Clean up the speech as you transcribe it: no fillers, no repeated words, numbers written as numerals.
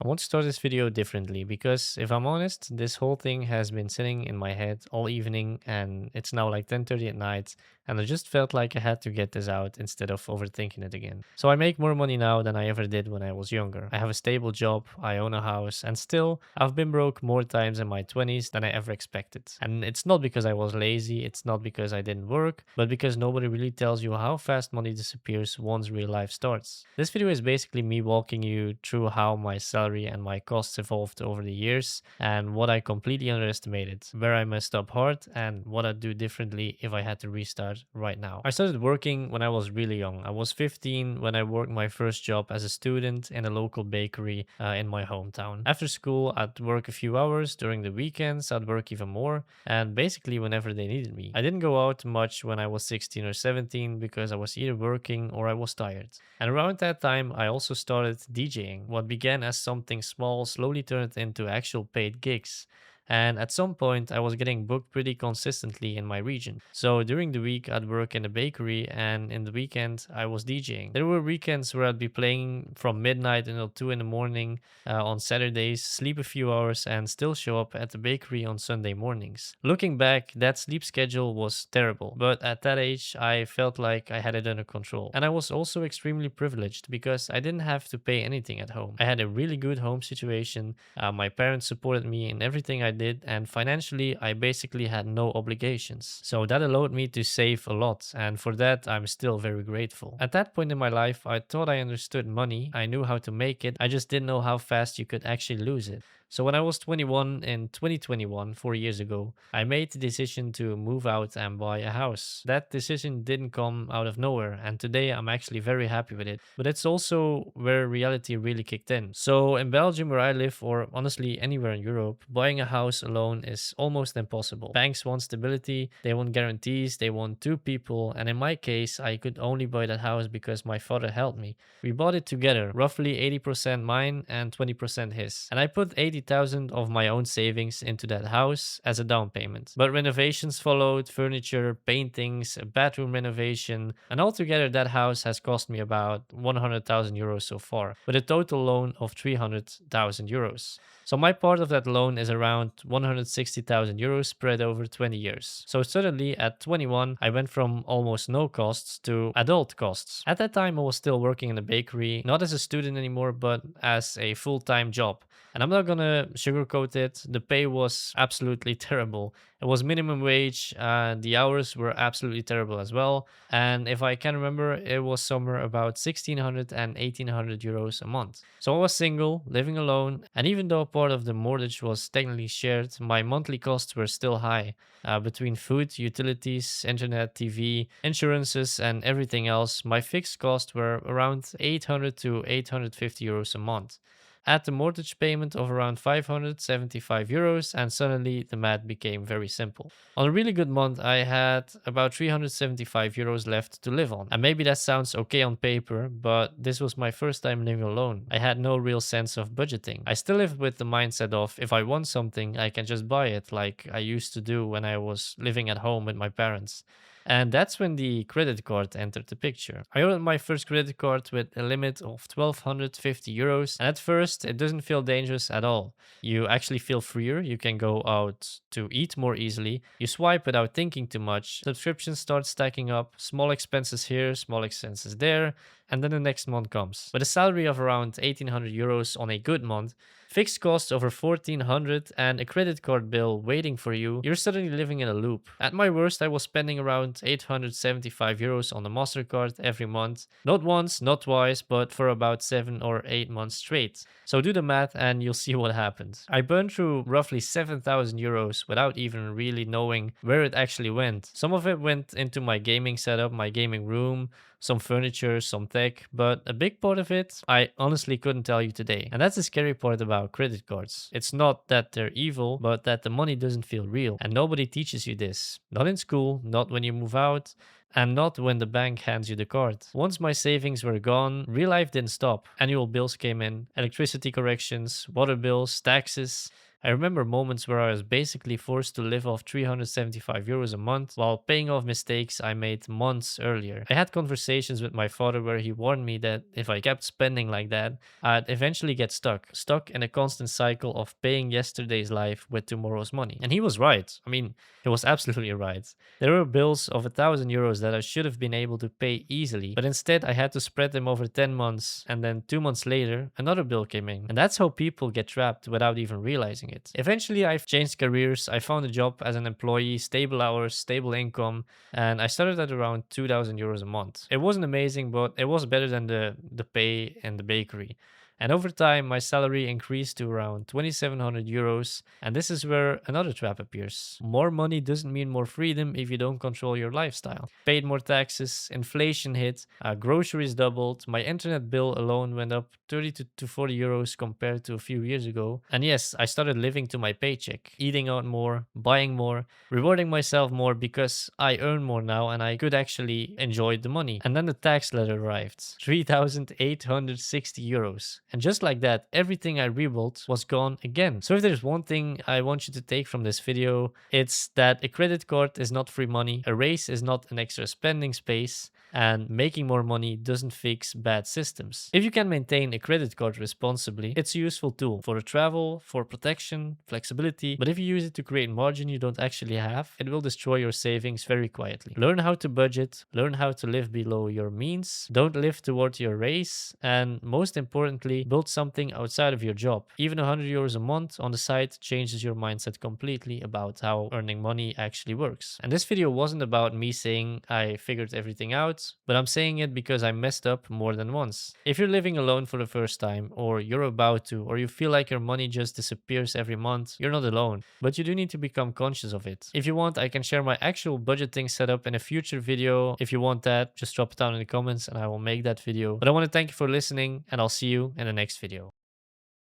want to start this video differently because if I'm honest, this whole thing has been sitting in my head all evening and it's now like 10:30 at night and I just felt like I had to get this out instead of overthinking it again. So I make more money now than I ever did when I was younger. I have a stable job, I own a house, and still I've been broke more times in my 20s than I ever expected. And it's not because I was lazy, it's not because I didn't work, but because nobody really tells you how fast money disappears once real life starts. This video is basically me walking you through how my salary and my costs evolved over the years and what I completely underestimated, where I messed up hard, and what I'd do differently if I had to restart right now. I started working when I was really young. I was 15 when I worked my first job as a student in a local bakery in my hometown. After school, I'd work a few hours. During the weekends, I'd work even more, and basically whenever they needed me. I didn't go out much when I was 16 or 17 because I was either working or I was tired. And around that time, I also started DJing. What began as something small slowly turned into actual paid gigs. And at some point, I was getting booked pretty consistently in my region. So during the week, I'd work in a bakery, and in the weekend, I was DJing. There were weekends where I'd be playing from midnight until 2 in the morning on Saturdays, sleep a few hours, and still show up at the bakery on Sunday mornings. Looking back, that sleep schedule was terrible, but at that age, I felt like I had it under control. And I was also extremely privileged because I didn't have to pay anything at home. I had a really good home situation. My parents supported me in everything I did, and financially, I basically had no obligations. So that allowed me to save a lot, and for that, I'm still very grateful. At that point in my life, I thought I understood money, I knew how to make it, I just didn't know how fast you could actually lose it. So when I was 21 in 2021, 4 years ago, I made the decision to move out and buy a house. That decision didn't come out of nowhere, and today I'm actually very happy with it. But it's also where reality really kicked in. So in Belgium, where I live, or honestly anywhere in Europe, buying a house alone is almost impossible. Banks want stability, they want guarantees, they want two people, and in my case, I could only buy that house because my father helped me. We bought it together, roughly 80% mine and 20% his. And I put 80,000 of my own savings into that house as a down payment. But renovations followed, furniture, paintings, a bathroom renovation, and altogether that house has cost me about 100,000 euros so far, with a total loan of 300,000 euros. So my part of that loan is around 160,000 euros spread over 20 years. So suddenly at 21, I went from almost no costs to adult costs. At that time, I was still working in a bakery, not as a student anymore, but as a full-time job. And I'm not gonna sugarcoat it, the pay was absolutely terrible. It was minimum wage, the hours were absolutely terrible as well. And if I can remember, it was somewhere about 1600 and 1800 euros a month. So I was single, living alone, and even though part of the mortgage was technically shared, my monthly costs were still high. Between food, utilities, internet, TV, insurances, and everything else, my fixed costs were around 800 to 850 euros a month. Add the mortgage payment of around 575 euros, and suddenly the math became very simple. On a really good month, I had about 375 euros left to live on. And maybe that sounds okay on paper, but this was my first time living alone. I had no real sense of budgeting. I still lived with the mindset of if I want something, I can just buy it, like I used to do when I was living at home with my parents. And that's when the credit card entered the picture. I ordered my first credit card with a limit of 1250 euros. And at first, it doesn't feel dangerous at all. You actually feel freer. You can go out to eat more easily. You swipe without thinking too much. Subscriptions start stacking up. Small expenses here, small expenses there. And then the next month comes. With a salary of around 1800 euros on a good month, fixed costs over 1400 and a credit card bill waiting for you, you're suddenly living in a loop. At my worst, I was spending around 875 euros on the MasterCard every month. Not once, not twice, but for about 7 or 8 months straight. So do the math and you'll see what happens. I burned through roughly 7,000 euros without even really knowing where it actually went. Some of it went into my gaming setup, my gaming room, some furniture, some tech, but a big part of it, I honestly couldn't tell you today. And that's the scary part about credit cards. It's not that they're evil, but that the money doesn't feel real. And nobody teaches you this. Not in school, not when you move out, and not when the bank hands you the card. Once my savings were gone, real life didn't stop. Annual bills came in, electricity corrections, water bills, taxes. I remember moments where I was basically forced to live off 375 euros a month while paying off mistakes I made months earlier. I had conversations with my father where he warned me that if I kept spending like that, I'd eventually get stuck in a constant cycle of paying yesterday's life with tomorrow's money. And he was right. I mean, he was absolutely right. There were bills of 1,000 euros that I should have been able to pay easily, but instead I had to spread them over 10 months, and then 2 months later, another bill came in. And that's how people get trapped without even realizing it. Eventually, I changed careers. I found a job as an employee, stable hours, stable income, and I started at around 2,000 euros a month. It wasn't amazing, but it was better than the pay in the bakery. And over time, my salary increased to around 2,700 euros. And this is where another trap appears. More money doesn't mean more freedom if you don't control your lifestyle. Paid more taxes, inflation hit, groceries doubled, my internet bill alone went up 30 to 40 euros compared to a few years ago. And yes, I started living to my paycheck, eating out more, buying more, rewarding myself more because I earn more now and I could actually enjoy the money. And then the tax letter arrived, 3,860 euros. And just like that, everything I rebuilt was gone again. So if there's one thing I want you to take from this video, it's that a credit card is not free money, a raise is not an extra spending space, and making more money doesn't fix bad systems. If you can maintain a credit card responsibly, it's a useful tool for travel, for protection, flexibility, but if you use it to create margin you don't actually have, it will destroy your savings very quietly. Learn how to budget, learn how to live below your means, don't live toward your raise, and most importantly, build something outside of your job. Even 100 euros a month on the side changes your mindset completely about how earning money actually works. And this video wasn't about me saying I figured everything out, but I'm saying it because I messed up more than once. If you're living alone for the first time, or you're about to, or you feel like your money just disappears every month, you're not alone, but you do need to become conscious of it. If you want, I can share my actual budgeting setup in a future video. If you want that, just drop it down in the comments and I will make that video. But I want to thank you for listening, and I'll see you in the next video.